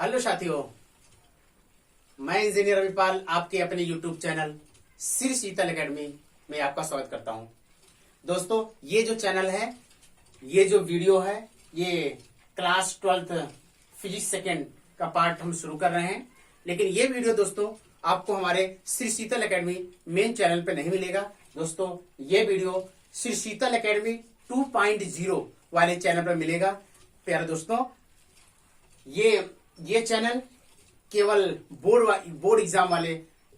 Hello साथियों, मैं engineer अभिपाल आपके अपने यूट्यूब चैनल श्री शीतल एकेडमी में आपका स्वागत करता हूं। दोस्तों, ये जो चैनल है, ये जो वीडियो है, ये क्लास 12th फिजिक्स सेकेंड का पार्ट हम शुरू कर रहे हैं। लेकिन ये वीडियो दोस्तों आपको हमारे श्री शीतल एकेडमी मेन चैनल पे नहीं मिलेगा। दोस्तों, ये वीडियो श्री शीतल एकेडमी 2.0 वाले चैनल पर मिलेगा। प्यारे दोस्तों, ये चैनल केवल बोर्ड एग्जाम वाले,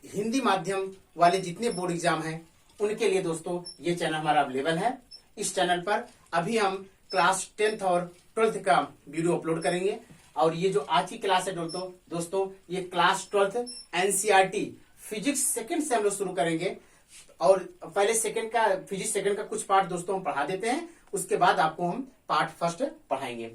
हिंदी माध्यम वाले जितने बोर्ड एग्जाम हैं उनके लिए दोस्तों ये चैनल हमारा अवेलेबल है। इस चैनल पर अभी हम क्लास 10th और 12th का वीडियो अपलोड करेंगे। और ये जो आज की क्लास है दोस्तों ये class 12th NCERT physics second से हम लोग शुरू करेंगे। और पहले फिजिक्स सेकंड का कुछ पार्ट दोस्तों हम पढ़ा देते हैं, उसके बाद आपको हम पार्ट फर्स्ट पढ़ाएंगे।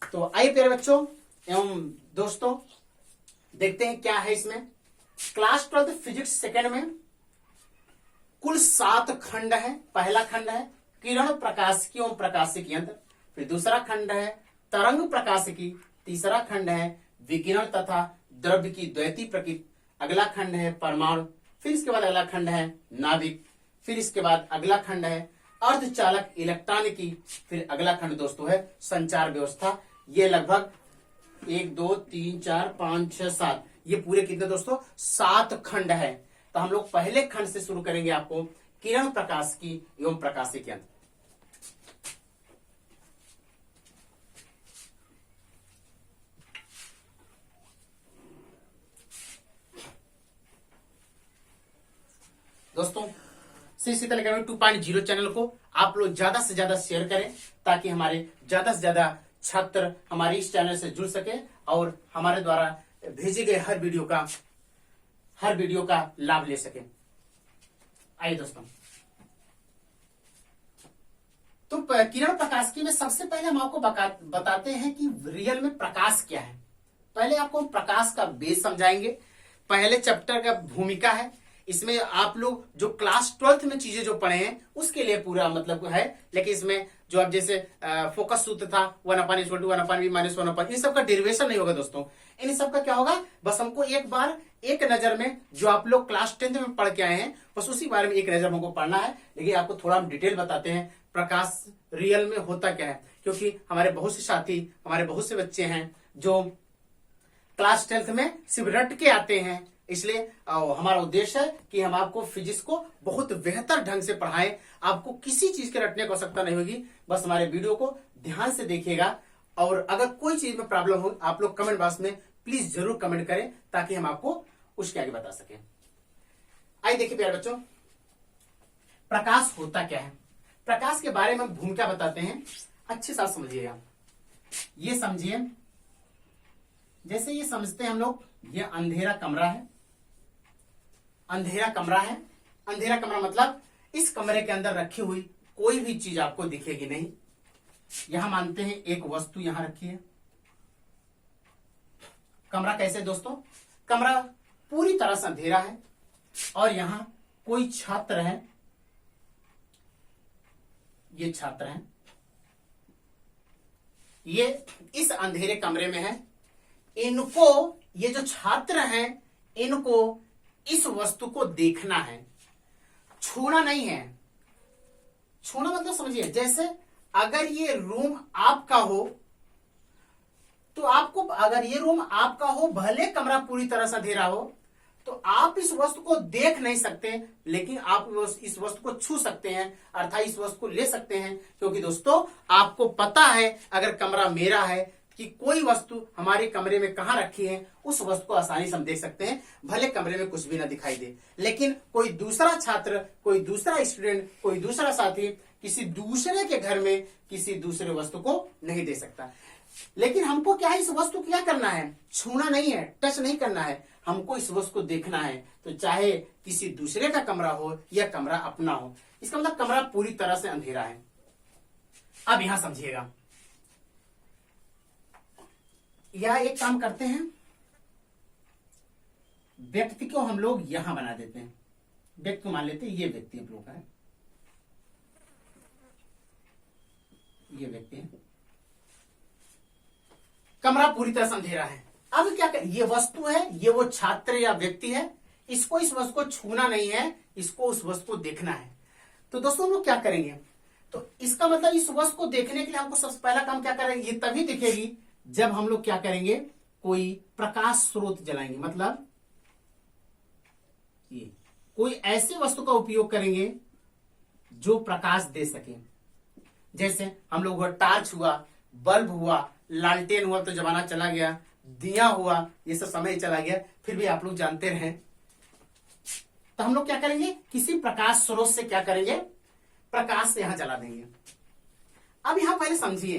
तो आइए प्यारे बच्चों एवं दोस्तों, देखते हैं क्या है इसमें। क्लास 12th फिजिक्स सेकंड में कुल 7 खंड है। पहला खंड है किरण प्रकाशिकी एवं प्रकाशिकी यंत्र, फिर दूसरा खंड है तरंग प्रकाशिकी, तीसरा खंड है विकिरण तथा द्रव्य की द्वैतीय प्रकृति, अगला खंड है परमाणु, फिर इसके बाद अगला खंड है नाभिक, फिर इसके बाद अगला खंड है अर्धचालक इलेक्ट्रॉनिकी, फिर अगला खंड दोस्तों है संचार व्यवस्था। ये लगभग 1 2 3 4 5 6 7 ये पूरे कितने दोस्तों 7 खंड है। तो हम लोग पहले खंड से शुरू करेंगे, आपको किरण प्रकाशिकी एवं प्रकाशिकी यंत्र। दोस्तों, श्री शीतल एकेडमी 2.0 चैनल को आप लोग ज्यादा से ज्यादा शेयर करें ताकि हमारे ज्यादा से ज्यादा छात्र हमारे इस चैनल से जुड़ सके और हमारे द्वारा भेजे गए हर वीडियो का लाभ ले सके। आइए दोस्तों, तो किरण प्रकाशिकी में सबसे पहले हम आपको बताते हैं कि रियल में प्रकाश क्या है। पहले आपको प्रकाश का बेस समझाएंगे। पहले चैप्टर का भूमिका है, इसमें आप लोग जो क्लास 12th में चीजें जो पढ़े हैं उसके लिए पूरा मतलब है। लेकिन इसमें जो अब जैसे फोकस सूत्र था 1/(1/v-1/(1/) इन सब का डेरिवेशन नहीं होगा दोस्तों। इन सब का क्या होगा, बस हमको एक बार एक नजर में जो आप लोग क्लास 10th में पढ़ के आए हैं बस उसी बारे में एक नजर हमको पढ़ना है। लेकिन आपको थोड़ा हम डिटेल बताते हैं प्रकाश रियल में होता क्या है, क्योंकि हमारे बहुत से साथी, हमारे बहुत से बच्चे हैं जो क्लास 10th में सिर्फ रट के आते हैं। इसलिए हमारा उद्देश्य है कि हम आपको फिजिक्स को बहुत बेहतर ढंग से पढ़ाएं। आपको किसी चीज के रटने की आवश्यकता नहीं होगी, बस हमारे वीडियो को ध्यान से देखिएगा। और अगर कोई चीज में प्रॉब्लम हो आप लोग कमेंट बॉक्स में प्लीज जरूर कमेंट करें ताकि हम आपको उसके आगे बता सकें। आइए देखिए प्यारे बच्चों, प्रकाश होता क्या है। प्रकाश के बारे में भूमिका बताते हैं, अच्छे साथ समझिएगा। ये समझिए, जैसे ये समझते हैं हम लोग, ये अंधेरा कमरा है। अंधेरा कमरा मतलब इस कमरे के अंदर रखी हुई कोई भी चीज आपको दिखेगी नहीं। यहां मानते हैं एक वस्तु यहां रखी है। कमरा कैसे दोस्तों, कमरा पूरी तरह से अंधेरा है और यहां कोई छात्र है, ये छात्र हैं, ये इस अंधेरे कमरे में है। इनको, ये जो छात्र हैं, इनको इस वस्तु को देखना है, छूना नहीं है। छूना मतलब समझिए, जैसे अगर ये रूम आपका हो तो आपको, अगर ये रूम आपका हो, भले कमरा पूरी तरह से अंधेरा हो, तो आप इस वस्तु को देख नहीं सकते, लेकिन आप इस वस्तु को छू सकते हैं, अर्थात इस वस्तु को ले सकते हैं। क्योंकि दोस्तों आपको पता है अगर कमरा मेरा है कि कोई वस्तु हमारे कमरे में कहां रखी है, उस वस्तु को आसानी से हम देख सकते हैं, भले कमरे में कुछ भी ना दिखाई दे। लेकिन कोई दूसरा छात्र, कोई दूसरा स्टूडेंट, कोई दूसरा साथी किसी दूसरे के घर में किसी दूसरे वस्तु को नहीं दे सकता। लेकिन हमको क्या है, इस वस्तु को क्या करना है, छूना नहीं है, टच नहीं करना है, हमको इस वस्तु को देखना है। तो चाहे किसी दूसरे का कमरा हो या कमरा अपना हो, इसका मतलब कमरा पूरी तरह से अंधेरा है। अब यहां समझिएगा, यह एक काम करते हैं, व्यक्ति को हम लोग यहां बना देते हैं। व्यक्ति को मान लेते हैं, ये व्यक्ति हम लोग का है, ये व्यक्ति है। कमरा पूरी तरह से अंधेरा है, अब क्या कर, ये वस्तु है, ये वो छात्र या व्यक्ति है, इसको इस वस्तु को छूना नहीं है, इसको उस वस्तु को देखना है। तो दोस्तों हम लोग क्या करेंगे, तो इसका मतलब इस वस्तु को देखने के लिए हमको सबसे पहला काम क्या करेंगे, ये तभी दिखेगी जब हम लोग क्या करेंगे, कोई प्रकाश स्रोत जलाएंगे, मतलब ये कोई ऐसी वस्तु का उपयोग करेंगे जो प्रकाश दे सके। जैसे हम लोग टार्च हुआ, बल्ब हुआ, लालटेन हुआ तो जमाना चला गया, दिया हुआ ये सब समय चला गया, फिर भी आप लोग जानते रहे। तो हम लोग क्या करेंगे, किसी प्रकाश स्रोत से क्या करेंगे, प्रकाश यहां जला देंगे। अब यहां पहले समझिए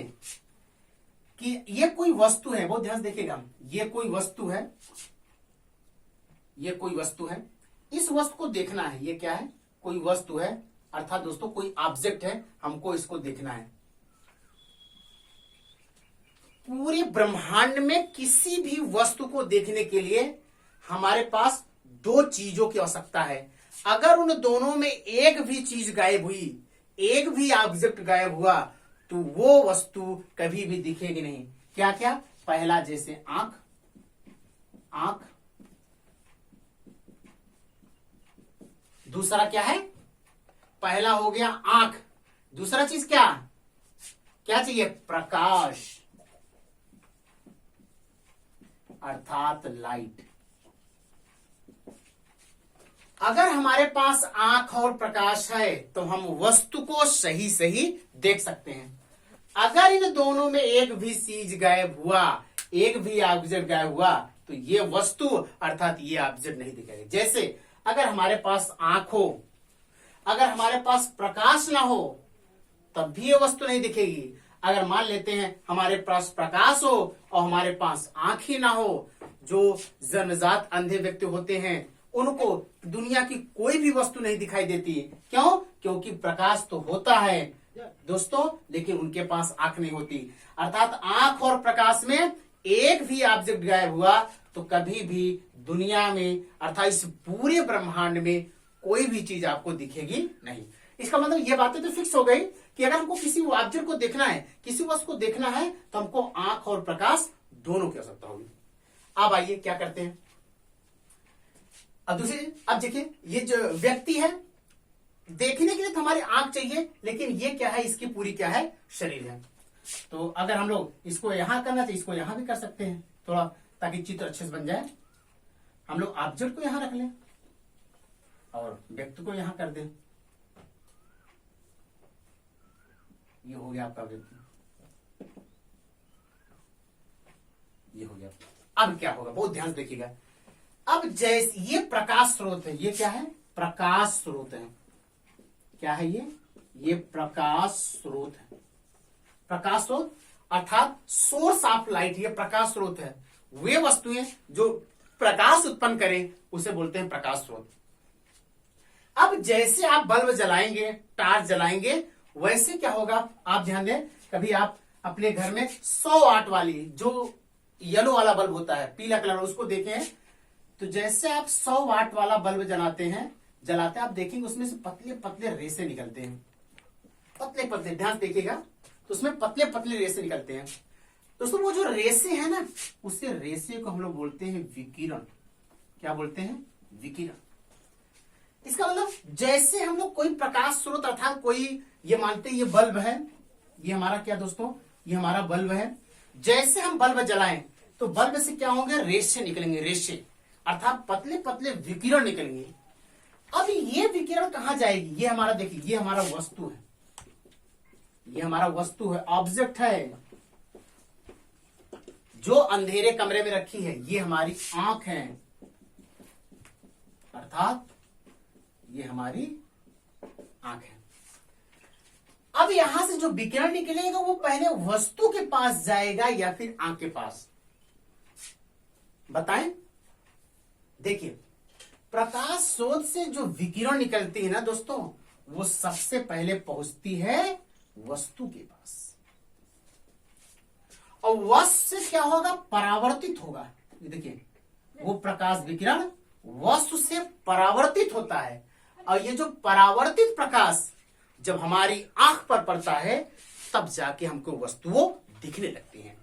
कि ये कोई वस्तु है, बहुत ध्यान से देखिएगा, ये कोई वस्तु है, ये कोई वस्तु है, इस वस्तु को देखना है। ये क्या है, कोई वस्तु है, अर्थात दोस्तों कोई ऑब्जेक्ट है, हमको इसको देखना है। पूरे ब्रह्मांड में किसी भी वस्तु को देखने के लिए हमारे पास दो चीजों की आवश्यकता है। अगर उन दोनों में एक भी चीज गायब हुई, एक भी ऑब्जेक्ट गायब हुआ, तो वो वस्तु कभी भी दिखेगी नहीं। क्या क्या, पहला जैसे आंख, आंख, दूसरा क्या है, पहला हो गया आंख, दूसरा चीज क्या क्या चाहिए, प्रकाश, अर्थात लाइट। अगर हमारे पास आंख और प्रकाश है तो हम वस्तु को सही सही देख सकते हैं। अगर इन दोनों में एक भी चीज गायब हुआ, एक भी ऑब्जेक्ट गायब हुआ, तो ये वस्तु अर्थात ये ऑब्जेक्ट नहीं दिखेगा। जैसे अगर हमारे पास आंख हो, अगर हमारे पास प्रकाश ना हो, तब भी ये वस्तु नहीं दिखेगी। अगर मान लेते हैं हमारे पास प्रकाश हो और हमारे पास आंख ही ना हो, जो जन्मजात अंधे व्यक्ति होते हैं उनको दुनिया की कोई भी वस्तु नहीं दिखाई देती। क्यों, क्योंकि प्रकाश तो होता है दोस्तों, लेकिन उनके पास आंख नहीं होती। अर्थात आंख और प्रकाश में एक भी ऑब्जेक्ट गायब हुआ तो कभी भी दुनिया में, अर्थात इस पूरे ब्रह्मांड में कोई भी चीज आपको दिखेगी नहीं। इसका मतलब ये बातें तो फिक्स हो गई कि अगर हमको किसी ऑब्जेक्ट को देखना है, किसी वस्तु को देखना है, तो हमको आंख और प्रकाश दोनों की आवश्यकता होगी। अब आइए क्या करते हैं, अब दूसरी, अब देखिए ये जो व्यक्ति है, देखने के लिए तो हमारी आंख चाहिए, लेकिन ये क्या है, इसकी पूरी क्या है, शरीर है। तो अगर हम लोग इसको यहां करना चाहिए, इसको यहां भी कर सकते हैं थोड़ा, ताकि चित्र अच्छे से बन जाए। हम लोग ऑब्जेक्ट को यहां रख लें और व्यक्ति को यहां कर दें। ये हो गया आपका व्यक्ति, ये हो गया। अब क्या होगा, बहुत ध्यान से देखिएगा। अब जैसे ये प्रकाश स्रोत है, ये क्या है, प्रकाश स्रोत है। क्या है ये प्रकाश स्रोत है। प्रकाश स्रोत अर्थात सोर्स ऑफ लाइट, ये प्रकाश स्रोत है। वे वस्तुएं जो प्रकाश उत्पन्न करें उसे बोलते हैं प्रकाश स्रोत। अब जैसे आप बल्ब जलाएंगे, टार्च जलाएंगे, वैसे क्या होगा, आप ध्यान दें, कभी आप अपने घर में 100 वाट वाली जो येलो वाला बल्ब होता है, पीला कलर, उसको देखें, तो जैसे आप 100 वाट वाला बल्ब जलाते हैं, आप देखेंगे उसमें से पतले पतले रेसे निकलते हैं, पतले पतले, ध्यान देखिएगा, तो उसमें पतले पतले रेसे निकलते हैं। दोस्तों वो जो रेसे हैं ना, उसे रेसे को हम लोग बोलते हैं विकिरण। क्या बोलते हैं, विकिरण। इसका मतलब जैसे हम लोग कोई प्रकाश स्रोत, अर्थात कोई, ये मानते हैं ये बल्ब है, ये हमारा क्या दोस्तों, ये हमारा बल्ब है। जैसे हम बल्ब जलाएं तो बल्ब से क्या होंगे, रेशे निकलेंगे, रेशे, अर्थात पतले पतले विकिरण निकलेंगे। अब ये विकिरण कहां जाएगी, ये हमारा, देखिए ये हमारा वस्तु है, ये हमारा वस्तु है, ऑब्जेक्ट है, जो अंधेरे कमरे में रखी है, ये हमारी आंख है, अर्थात ये हमारी आंख है। अब यहां से जो विकिरण निकलेगा वो पहले वस्तु के पास जाएगा या फिर आंख के पास, बताएं। देखिए प्रकाश स्रोत से जो विकिरण निकलती है ना दोस्तों, वो सबसे पहले पहुंचती है वस्तु के पास, और वस्तु से क्या होगा, परावर्तित होगा। देखिए वो प्रकाश विकिरण वस्तु से परावर्तित होता है, और ये जो परावर्तित प्रकाश जब हमारी आंख पर पड़ता है, तब जाके हमको वस्तुओं दिखने लगती हैं।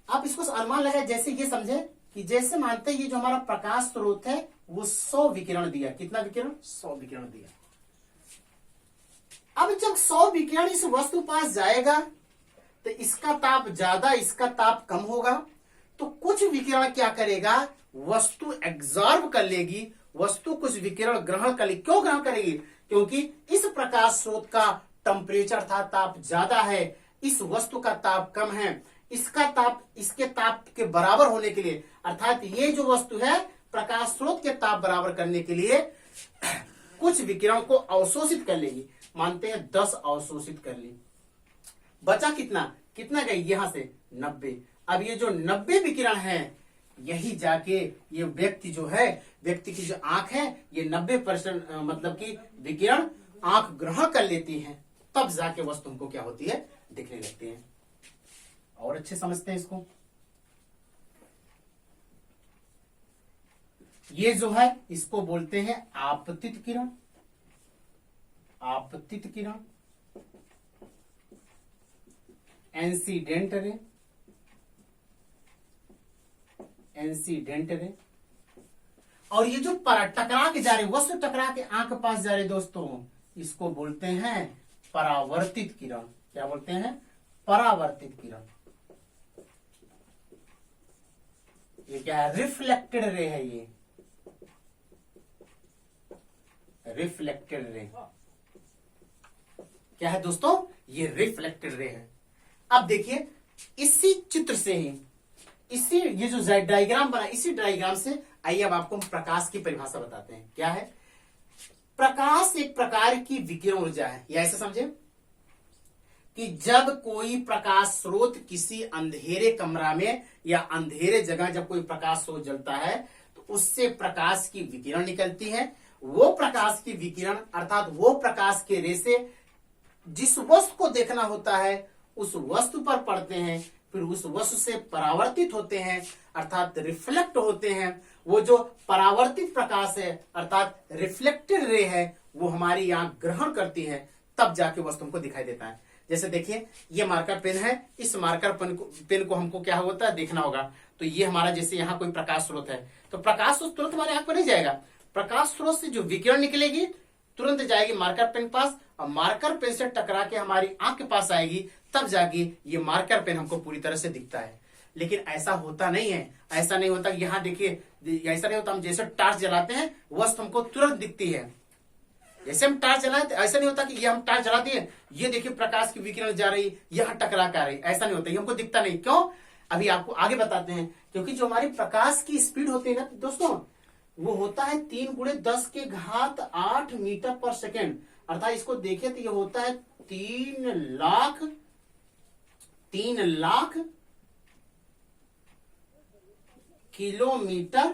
आप इसको अनुमान लगाए, जैसे ये समझे कि जैसे मानते हैं ये जो हमारा प्रकाश स्रोत है वो 100 विकिरण दिया। कितना विकिरण? 100 विकिरण दिया। अब जब 100 विकिरण इस वस्तु पास जाएगा तो इसका ताप ज्यादा, इसका ताप कम होगा, तो कुछ विकिरण क्या करेगा, वस्तु एब्जॉर्ब कर लेगी, वस्तु कुछ विकिरण ग्रहण कर लेगी। क्यों ग्रहण करेगी? क्योंकि इस प्रकाश स्रोत का टेम्परेचर था, ताप ज्यादा है, इस वस्तु का ताप कम है, इसका ताप इसके ताप के बराबर होने के लिए, अर्थात ये जो वस्तु है प्रकाश स्रोत के ताप बराबर करने के लिए कुछ विकिरण को अवशोषित कर लेगी। मानते हैं 10 अवशोषित कर ली, बचा कितना? कितना गई? यहां से 90। अब ये जो 90 विकिरण है यही जाके ये व्यक्ति जो है, व्यक्ति की जो आंख है ये 90% मतलब कि विकिरण आंख ग्रहण कर लेती है, तब जाके वस्तु हमको क्या होती है, दिखने लगती है। और अच्छे समझते हैं इसको। ये जो है इसको बोलते हैं आपतित किरण। आपतित किरण, इंसिडेंट रे, इंसिडेंट रे। और ये जो टकरा के जा रहे, वस्तु टकरा के आंख के पास जा रहे दोस्तों, इसको बोलते हैं परावर्तित किरण। क्या बोलते हैं? परावर्तित किरण। ये क्या है? रिफ्लेक्टेड रे है। ये रिफ्लेक्टेड रे क्या है दोस्तों? ये रिफ्लेक्टेड रे है। अब देखिए इसी चित्र से ही, इसी ये जो डायग्राम बना, इसी डायग्राम से आइए अब आपको हम प्रकाश की परिभाषा बताते हैं। क्या है? प्रकाश एक प्रकार की विकिरण ऊर्जा है। या ऐसे समझे कि जब कोई प्रकाश स्रोत किसी अंधेरे कमरा में या अंधेरे जगह जब कोई प्रकाश स्रोत जलता है तो उससे प्रकाश की विकिरण निकलती है। वो प्रकाश की विकिरण अर्थात वो प्रकाश के रेशे जिस वस्तु को देखना होता है उस वस्तु पर पड़ते हैं, फिर उस वस्तु से परावर्तित होते हैं अर्थात रिफ्लेक्ट होते हैं। वो जो परावर्तित प्रकाश है अर्थात रिफ्लेक्टेड रे है वो हमारी आंख ग्रहण करती है, तब जाके वस्तु हमको दिखाई देता है। जैसे देखिए ये मार्कर पेन है, इस मार्कर पेन को हमको क्या होता है, देखना होगा। तो ये हमारा जैसे यहाँ कोई प्रकाश स्रोत है तो प्रकाश स्रोत तुरंत हमारे आंख पर नहीं जाएगा, प्रकाश स्रोत से जो विकिरण निकलेगी तुरंत जाएगी मार्कर पेन पास और मार्कर पेन से टकरा के हमारी आंख के पास आएगी, तब जाके ये मार्कर पेन हमको पूरी तरह से दिखता है। लेकिन ऐसा होता नहीं है, ऐसा नहीं होता। यहाँ देखिए ऐसा नहीं होता, हम जैसे टॉर्च जलाते हैं वस्तु हमको तुरंत दिखती है। जैसे हम टॉर्च जलाते ऐसा नहीं होता कि ये हम टॉर्च जला दिए, ये देखिए प्रकाश की विकिरण जा रही, यहाँ टकरा कर आ रही, ऐसा नहीं होता, ये हमको दिखता नहीं। क्यों? अभी आपको आगे बताते हैं। क्योंकि जो हमारी प्रकाश की स्पीड होती है ना दोस्तों, वो होता है 3 × 10⁸ मीटर पर सेकेंड। अर्थात इसको देखें तो ये होता है 3 लाख किलोमीटर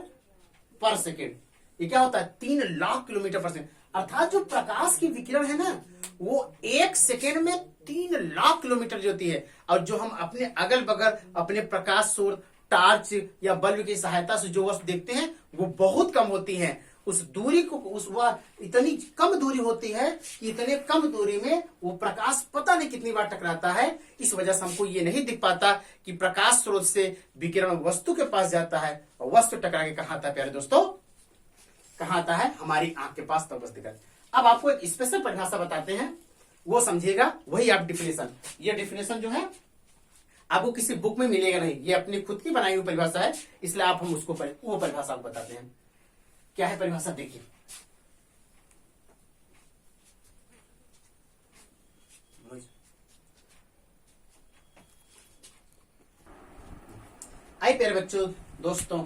पर सेकेंड। ये क्या होता है? 3 लाख किलोमीटर पर सेकेंड। अर्थात जो प्रकाश की विकिरण है ना वो 1 सेकेंड में 3 लाख किलोमीटर जो होती है। और जो हम अपने अगल बगल अपने प्रकाश स्रोत टार्च या बल्ब की सहायता से जो वस्तु देखते हैं वो बहुत कम होती है। उस दूरी को इतनी कम दूरी होती है कि इतने कम दूरी में वो प्रकाश पता नहीं कितनी बार टकराता है। इस वजह से हमको ये नहीं दिख पाता कि प्रकाश स्रोत से विकिरण वस्तु के पास जाता है और वस्तु टकरा के कहां आता है प्यारे दोस्तों? कहां आता है? हमारी आंख के पास, तब वस्तु दिखता है। अब आपको एक स्पेशल परिभाषा बताते हैं, वो समझिएगा। वही आप डिफिनेशन, ये डिफिनेशन जो है आपको किसी बुक में मिलेगा नहीं, ये अपनी खुद की बनाई हुई परिभाषा है, इसलिए आप हम उसको वो परिभाषा आपको बताते हैं। क्या है परिभाषा? देखिए आई प्यारे बच्चों दोस्तों,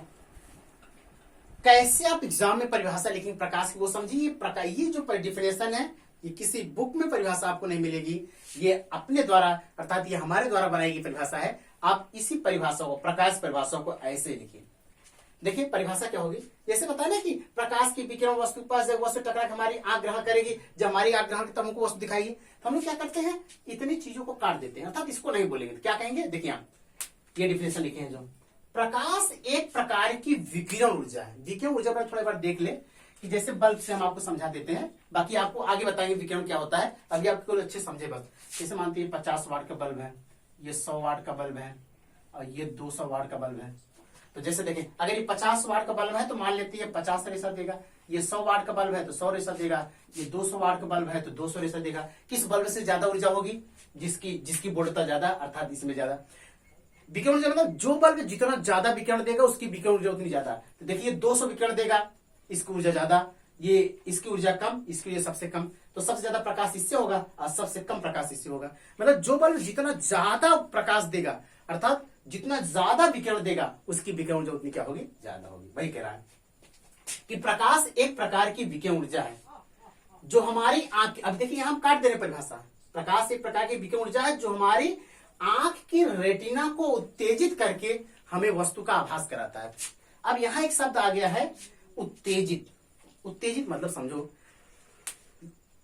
कैसे आप एग्जाम में परिभाषा लिखेंगे प्रकाश की वो समझिए। ये जो डिफिनेशन है ये किसी बुक में परिभाषा आपको नहीं मिलेगी, ये अपने द्वारा अर्थात ये हमारे द्वारा बनाई गई परिभाषा है। आप इसी परिभाषा को, प्रकाश परिभाषा को ऐसे लिखिए। देखिए परिभाषा क्या होगी, जैसे बताया ना कि प्रकाश की विकिरण वस्तु के पास वस्तु टकरा के हमारी आंख ग्रहण करेगी, जब हमारी आंख ग्रहण तब हमको वस्तु दिखाएगी। तो हम लोग क्या करते हैं, इतनी चीजों को काट देते हैं, अर्थात इसको नहीं बोलेंगे तो क्या कहेंगे? देखिए आप ये डिफिनेशन लिखे हैं, जो प्रकाश एक प्रकार की विकिरण ऊर्जा है। विकिरण ऊर्जा पर थोड़ा बार देख ले कि जैसे बल्ब से हम आपको समझा देते हैं, बाकी आपको आगे बताएंगे विकिरण क्या होता है, अभी आपको अच्छे समझे बस। जैसे मानते हैं 50 वाट का बल्ब है, ये 100 वाट का बल्ब है और ये 200 वाट का बल्ब है। तो जैसे देखें, अगर ये 50 वाट का बल्ब है तो मान लेते हैं 50 रेशा देगा, ये 100 वाट का बल्ब है तो 100 रेशा देगा, ये 200 वाट का बल्ब है तो 200 रेशा देगा। किस बल्ब से ज्यादा ऊर्जा होगी? जिसकी वोल्टता ज्यादा, अर्थात इसमें ज्यादा विकिरण ऊर्जा, मतलब जो बल्ब जितना ज्यादा विकिरण देगा उसकी विकिरण ऊर्जा उतनी ज्यादा। तो देखिए 200 विकिरण देगा, इसकी ऊर्जा ज्यादा, ये इसकी ऊर्जा कम, इसकी ऊर्जा सबसे कम, तो सबसे ज्यादा प्रकाश इससे होगा और सबसे कम प्रकाश इससे होगा। मतलब जो बल्ब जितना ज्यादा प्रकाश देगा, अर्थात जितना ज्यादा विकिरण देगा, उसकी विकिरण ऊर्जा उतनी क्या होगी? ज्यादा होगी। वही कह रहा है कि प्रकाश एक प्रकार की विकिरण ऊर्जा है जो हमारी आंख, अब देखिए हम काट दे रहे परिभाषा, प्रकाश एक प्रकार की विकिरण ऊर्जा है जो हमारी आंख की रेटिना को उत्तेजित करके हमें वस्तु का आभास कराता है। अब यहां एक शब्द आ गया है उत्तेजित। उत्तेजित मतलब समझो,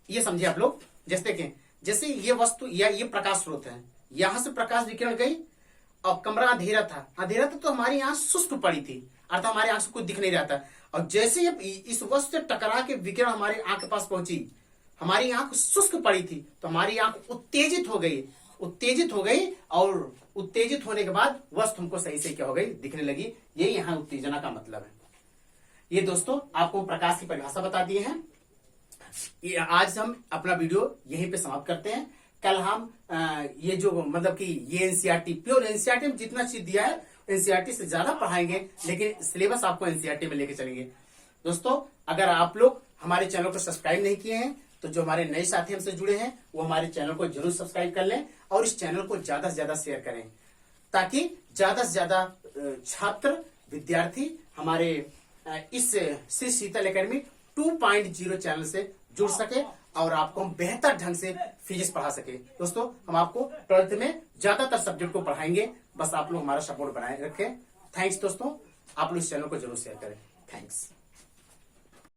ये समझे आप लोग, जैसे देखें, जैसे ये वस्तु या ये प्रकाश स्रोत है, यहां से प्रकाश विकिरण गई और कमरा अंधेरा था, अंधेरा था तो हमारी आंख शुष्क पड़ी थी, अर्थात हमारी आंख से कुछ दिख नहीं रहा था। और जैसे इस वस्तु से टकरा के विकिरण हमारी आंख के पास पहुंची, हमारी आंख शुष्क पड़ी थी तो हमारी आंख उत्तेजित हो गई, उत्तेजित हो गई, और उत्तेजित होने के बाद वस्तु हमको सही से क्या हो गई? दिखने लगी। ये यहाँ उत्तेजना का मतलब है। ये दोस्तों आपको प्रकाश की परिभाषा बता दिए हैं। ये आज हम अपना वीडियो यहीं पे समाप्त करते हैं। कल हम ये जो मतलब कि ये एनसीईआरटी, प्योर एनसीईआरटी में जितना चीज दिया है एनसीईआरटी से ज्यादा पढ़ाएंगे, लेकिन सिलेबस आपको एनसीईआरटी में लेके चलेंगे। दोस्तों अगर आप लोग हमारे चैनल को सब्सक्राइब नहीं किए हैं तो जो हमारे नए साथी हमसे जुड़े हैं वो हमारे चैनल को जरूर सब्सक्राइब कर लें और इस चैनल को ज्यादा से ज्यादा शेयर करें, ताकि ज्यादा से ज्यादा छात्र विद्यार्थी हमारे इस श्री शीतल एकेडमी 2.0 चैनल से जुड़ सके और आपको हम बेहतर ढंग से फिजिक्स पढ़ा सके। दोस्तों हम आपको 12th में ज्यादातर सब्जेक्ट को पढ़ाएंगे, बस आप लोग हमारा सपोर्ट बनाए रखें। थैंक्स दोस्तों, आप लोग इस चैनल को जरूर शेयर करें। थैंक्स।